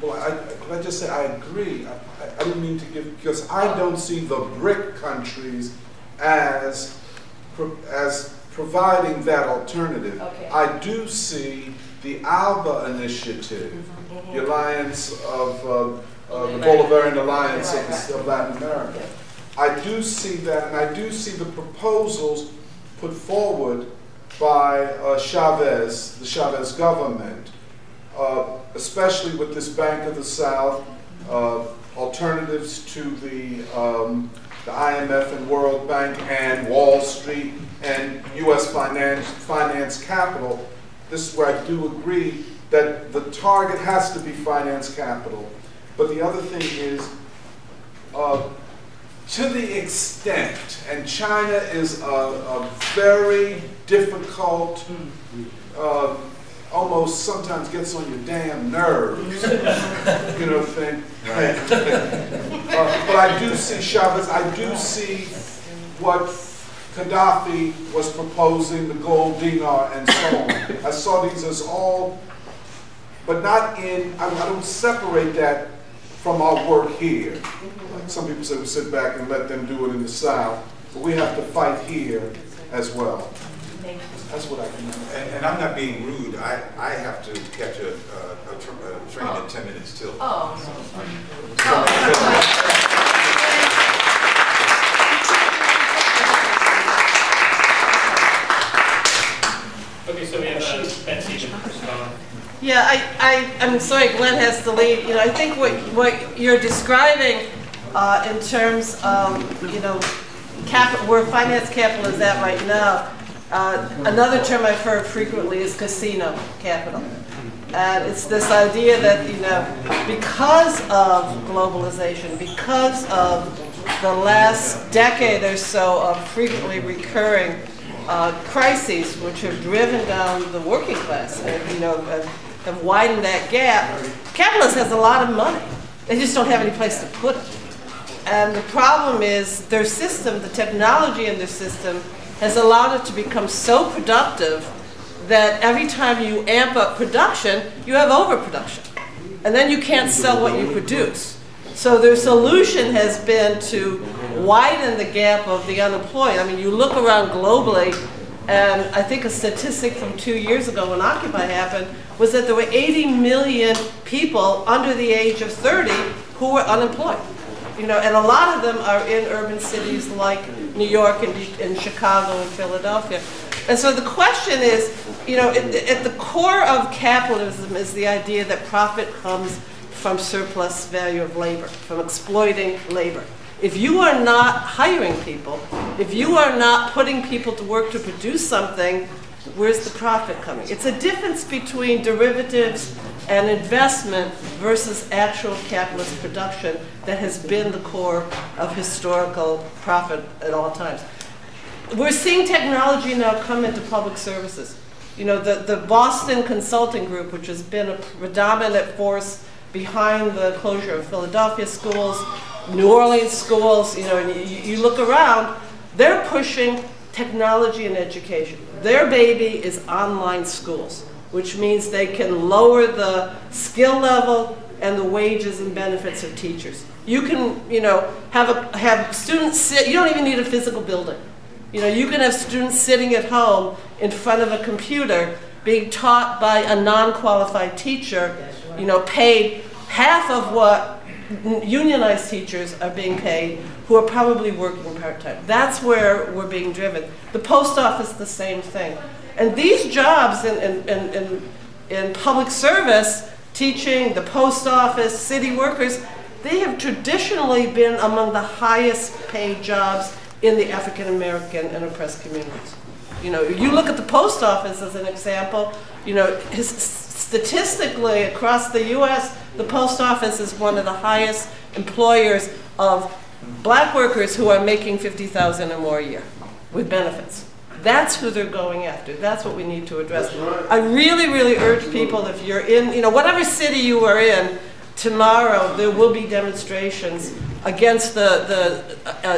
Well, I just say I agree. I didn't mean to give, because I don't see the BRIC countries as providing that alternative. Okay. I do see the ALBA initiative, the Alliance of the Bolivarian Alliance of Latin America. I do see that, and I do see the proposals put forward by Chavez, the Chavez government, especially with this Bank of the South, alternatives to the IMF and World Bank and Wall Street and U.S. finance capital. This is where I do agree that the target has to be finance capital. But the other thing is, to the extent, and China is a very difficult, almost sometimes gets on your damn nerves, you know, thing. But I do see Chavez, I do see what Gaddafi was proposing, the gold dinar and so on. I saw these as all, but not in, I don't separate that from our work here. Like some people say we sit back and let them do it in the South, but we have to fight here as well. That's what I can do. And I'm not being rude. I have to catch a train in 10 minutes till. Okay, so we have Betsy. Yeah, I'm sorry, Glen has to leave. You know, I think what you're describing in terms of, you know, where finance capital is at right now, another term I've heard frequently is casino capital. And it's this idea that, you know, because of globalization, because of the last decade or so of frequently recurring crises which have driven down the working class and, you know, have widened that gap, capitalists has a lot of money. They just don't have any place to put it. And the problem is their system, the technology in their system, has allowed it to become so productive that every time you amp up production, you have overproduction. And then you can't sell what you produce. So their solution has been to widen the gap of the unemployed. I mean, you look around globally, and I think a statistic from 2 years ago when Occupy happened was that there were 80 million people under the age of 30 who were unemployed. You know, and a lot of them are in urban cities like New York and Chicago and Philadelphia. And so the question is, you know, at the core of capitalism is the idea that profit comes from surplus value of labor, from exploiting labor. If you are not hiring people, if you are not putting people to work to produce something, where's the profit coming? It's a difference between derivatives and investment versus actual capitalist production that has been the core of historical profit at all times. We're seeing technology now come into public services. You know, the Boston Consulting Group, which has been a predominant force behind the closure of Philadelphia schools, New Orleans schools, you know, and you look around, they're pushing technology and education. Their baby is online schools, which means they can lower the skill level and the wages and benefits of teachers. You can, you know, have students sit, you don't even need a physical building. You know, you can have students sitting at home in front of a computer being taught by a non-qualified teacher, you know, paid half of what unionized teachers are being paid, who are probably working part-time. That's where we're being driven. The post office, the same thing. And these jobs in public service, teaching, the post office, city workers, they have traditionally been among the highest paid jobs in the African American and oppressed communities. You know, you look at the post office as an example, you know, statistically across the US, the post office is one of the highest employers of black workers who are making $50,000 or more a year with benefits. That's who they're going after. That's what we need to address. I really, really urge people, if you're in, you know, whatever city you are in, tomorrow there will be demonstrations against the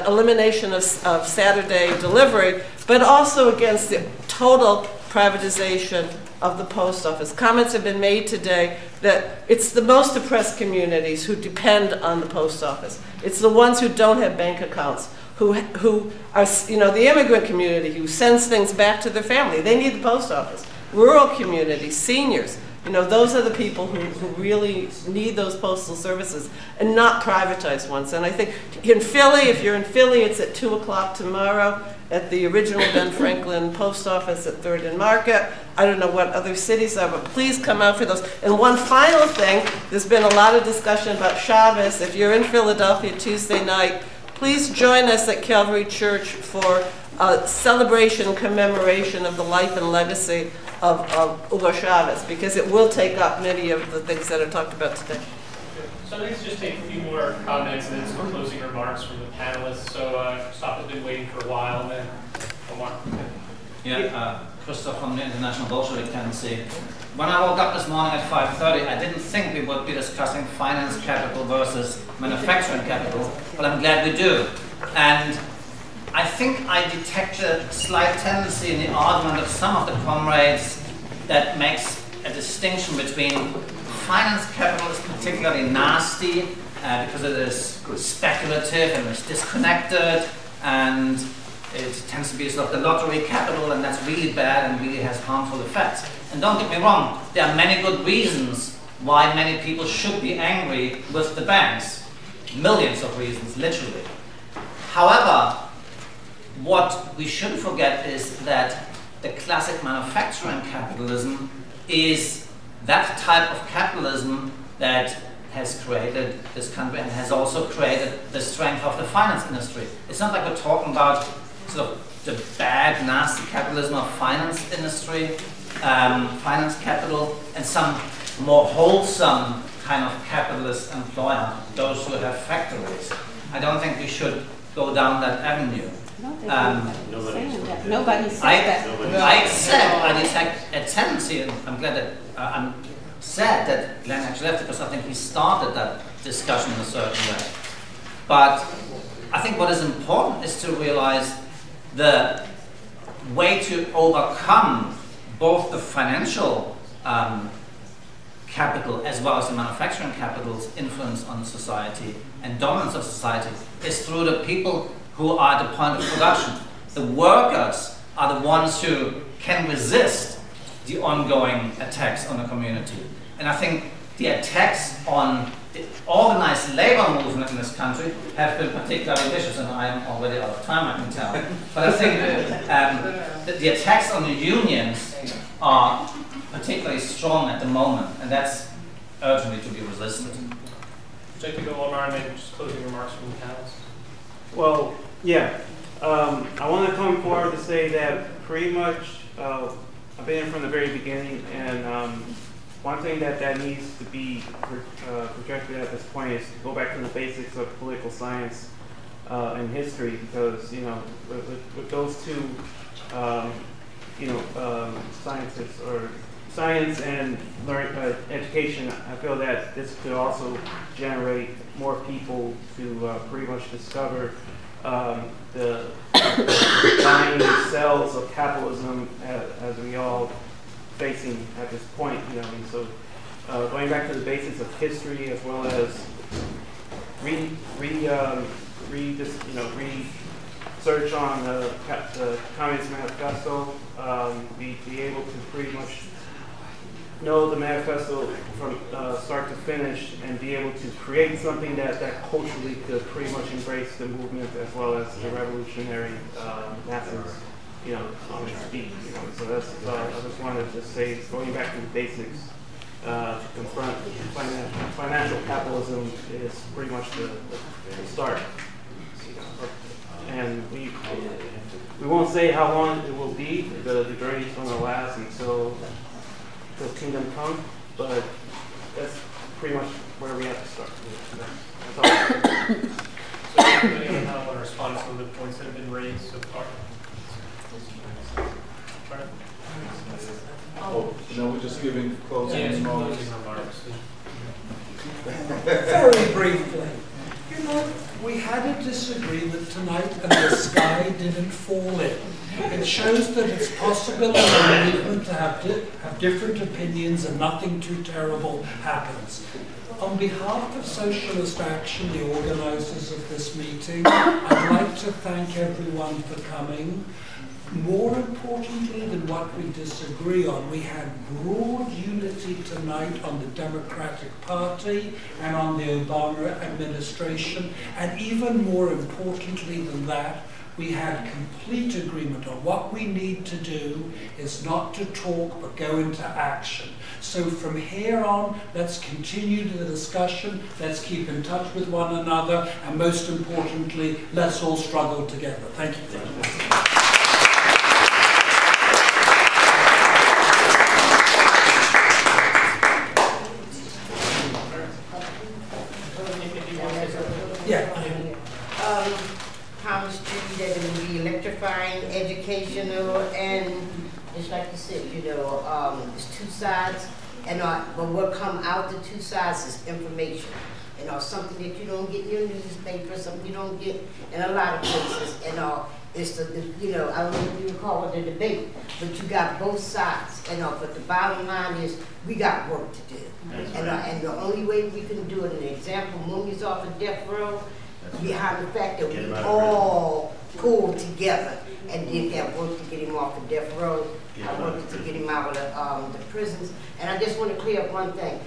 elimination of Saturday delivery, but also against the total privatization of the post office. Comments have been made today that it's the most oppressed communities who depend on the post office. It's the ones who don't have bank accounts, who are, the immigrant community who sends things back to their family. They need the post office. Rural communities, seniors, those are the people who really need those postal services, and not privatized ones. And I think in Philly, if you're in Philly, it's at 2 o'clock tomorrow at the original Ben Franklin post office at 3rd and Market. I don't know what other cities are, but please come out for those. And one final thing, there's been a lot of discussion about Shabbos. If you're in Philadelphia Tuesday night, please join us at Calvary Church for a celebration, commemoration of the life and legacy of Hugo Chavez, because it will take up many of the things that are talked about today. So let's just take a few more comments and then some closing remarks from the panelists. So Christoph has been waiting for a while, and then Omar. Yeah, Christoph from the International Bolshevik Tendency. When I woke up this morning at 5:30, I didn't think we would be discussing finance capital versus manufacturing capital, but I'm glad we do. And I think I detect a slight tendency in the argument of some of the comrades that makes a distinction between finance capital is particularly nasty because it is speculative and it's disconnected, and it tends to be sort of the lottery capital, and that's really bad and really has harmful effects. And don't get me wrong, there are many good reasons why many people should be angry with the banks. Millions of reasons, literally. However, what we shouldn't forget is that the classic manufacturing capitalism is that type of capitalism that has created this country and has also created the strength of the finance industry. It's not like we're talking about sort of the bad, nasty capitalism of finance industry, finance capital, and some more wholesome kind of capitalist employer, those who have factories. I don't think we should go down that avenue. Nobody said that. I said I detect a tendency, and I'm glad that I'm sad that Glen actually left, because I think he started that discussion in a certain way. But I think what is important is to realize the way to overcome both the financial capital as well as the manufacturing capital's influence on society and dominance of society is through the people who are at the point of production. The workers are the ones who can resist the ongoing attacks on the community. And I think the attacks on the organized labor movement in this country have been particularly vicious, and I am already out of time, I can tell. But I think that the attacks on the unions are particularly strong at the moment, and that's urgently to be resisted. Would you like to go, Omar, and maybe just closing remarks from the panelists? Well, yeah. I want to come forward to say that pretty much I've been in from the very beginning, and one thing that needs to be projected at this point is to go back to the basics of political science and history, because with those two sciences, or science and education, I feel that this could also generate more people to pretty much discover the buying and sells of capitalism as we all facing at this point. And so going back to the basics of history, as well as research on the Communist Manifesto, be able to pretty much know the manifesto from start to finish, and be able to create something that culturally could pretty much embrace the movement as well as the revolutionary masses, on its feet. So that's I just wanted to say, going back to the basics, to confront financial capitalism is pretty much the start. And we won't say how long it will be. The journey's going to last until kingdom come, but that's pretty much where we have to start. That's all. So anybody want to respond to some of the points that have been raised so far? We're just giving closing remarks. Closing remarks. Very briefly, we have had a disagreement tonight and the sky didn't fall in. It shows that it's possible in a movement to have different opinions and nothing too terrible happens. On behalf of Socialist Action, the organisers of this meeting, I'd like to thank everyone for coming. More importantly than what we disagree on, we had broad unity tonight on the Democratic Party and on the Obama administration, and even more importantly than that, we had complete agreement on what we need to do is not to talk but go into action. So from here on, let's continue the discussion, let's keep in touch with one another, and most importantly, let's all struggle together. Thank you very much. Educational, and just like you said, it's two sides, and but what come out the two sides is information, something that you don't get in your newspaper, something you don't get in a lot of places, it's the I don't know if you recall what the debate, but you got both sides, but the bottom line is we got work to do, and the only way we can do it, an example, Mumia's off of death row, behind the fact that we all pulled together and did that work to get him off of death row. I worked to get him out of the prisons. And I just want to clear up one thing.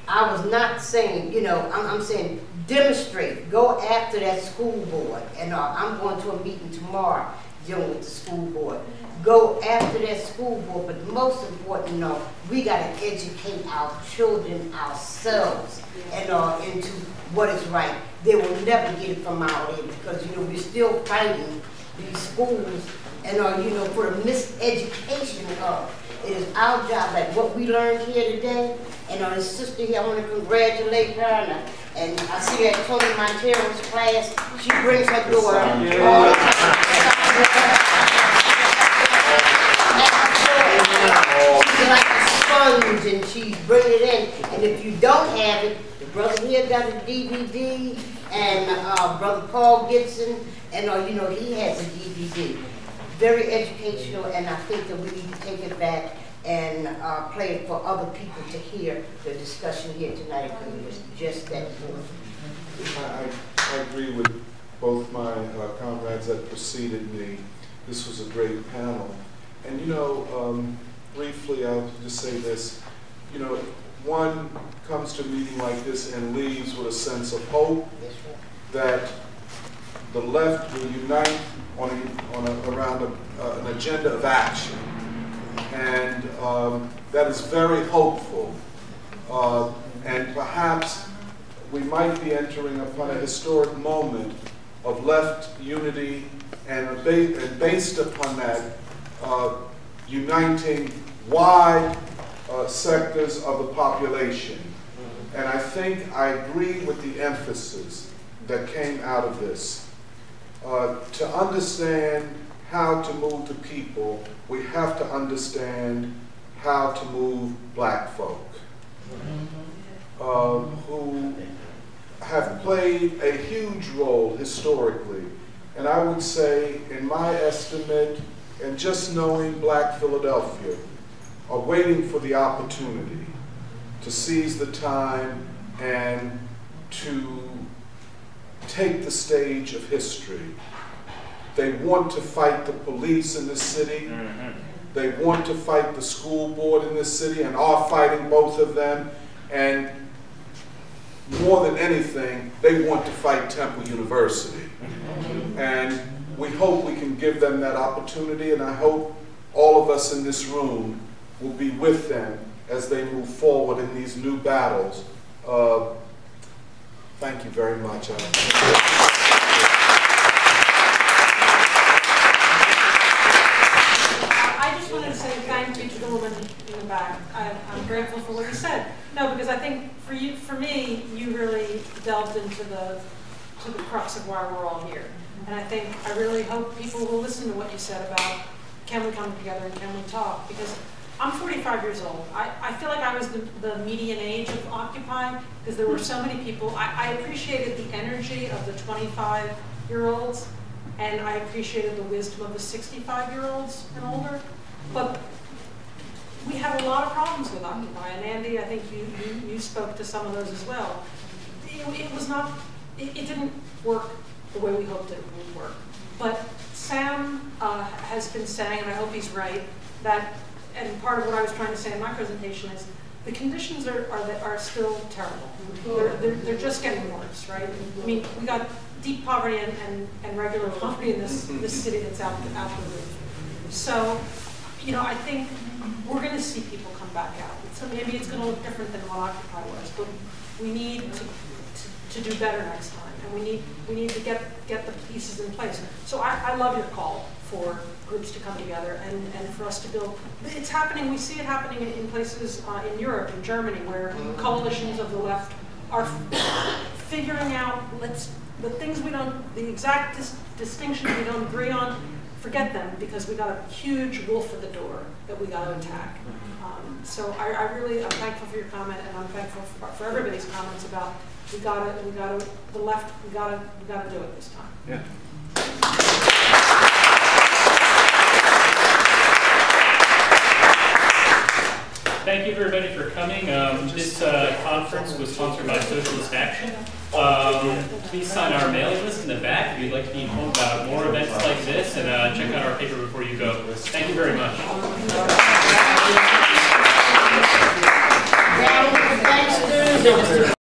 I was not saying, I'm saying demonstrate, go after that school board. And I'm going to a meeting tomorrow dealing with the school board. Go after that school board, but most important, we got to educate our children ourselves and into what is right. They will never get it from our end because, we're still fighting these schools and, for the miseducation of. It is our job, like what we learned here today, and his sister here, I want to congratulate her, and I see her at Tony Monteiro's class. She brings her daughter all the time. She's like a sponge, and she's bringing it in, and if you don't have it, the brother here got a DVD, and Brother Paul Gibson, and he has a DVD. Very educational, and I think that we need to take it back and play it for other people to hear the discussion here tonight, because it was just that important. I agree with both my comrades that preceded me. This was a great panel. And briefly, I'll just say this. One comes to a meeting like this and leaves with a sense of hope that the left will unite around an agenda of action. And that is very hopeful. And perhaps we might be entering upon a historic moment of left unity and based upon that, uniting wide sectors of the population. And I think I agree with the emphasis that came out of this. To understand how to move the people, we have to understand how to move black folk, who have played a huge role historically. And I would say, in my estimate, and just knowing Black Philadelphia, are waiting for the opportunity to seize the time and to take the stage of history. They want to fight the police in this city. They want to fight the school board in this city and are fighting both of them. And more than anything, they want to fight Temple University. And we hope we can give them that opportunity, and I hope all of us in this room will be with them as they move forward in these new battles. Thank you very much. I just wanted to say thank you to the woman in the back. I'm grateful for what you said. No, because I think for me, you really delved into the crux of why we're all here. And I really hope people will listen to what you said about can we come together and can we talk? Because I'm 45 years old. I feel like I was the median age of Occupy because there were so many people. I appreciated the energy of the 25-year-olds, and I appreciated the wisdom of the 65-year-olds and older. But we have a lot of problems with Occupy, and Andy, I think you spoke to some of those as well. It was not, it didn't work the way we hoped it would work. But Sam has been saying, and I hope he's right, that, and part of what I was trying to say in my presentation is, the conditions are still terrible. They're just getting worse, right? I mean, we got deep poverty and regular poverty in this city that's out the roof. So, you know, I think we're going to see people come back out. So maybe it's going to look different than what Occupy was, but we need to do better next time, and we need to get the pieces in place. So I love your call for groups to come together and for us to build. It's happening. We see it happening in places in Europe, in Germany, where coalitions of the left are figuring out the things we don't, the exact distinctions we don't agree on. Forget them, because we got a huge wolf at the door that we got to attack. So I'm thankful for your comment, and I'm thankful for everybody's comments about the left, we gotta do it this time. Yeah. Thank you everybody for coming. This conference was sponsored by Socialist Action. Please sign our mailing list in the back if you'd like to be informed about more events like this, and check out our paper before you go. Thank you very much. Thanks,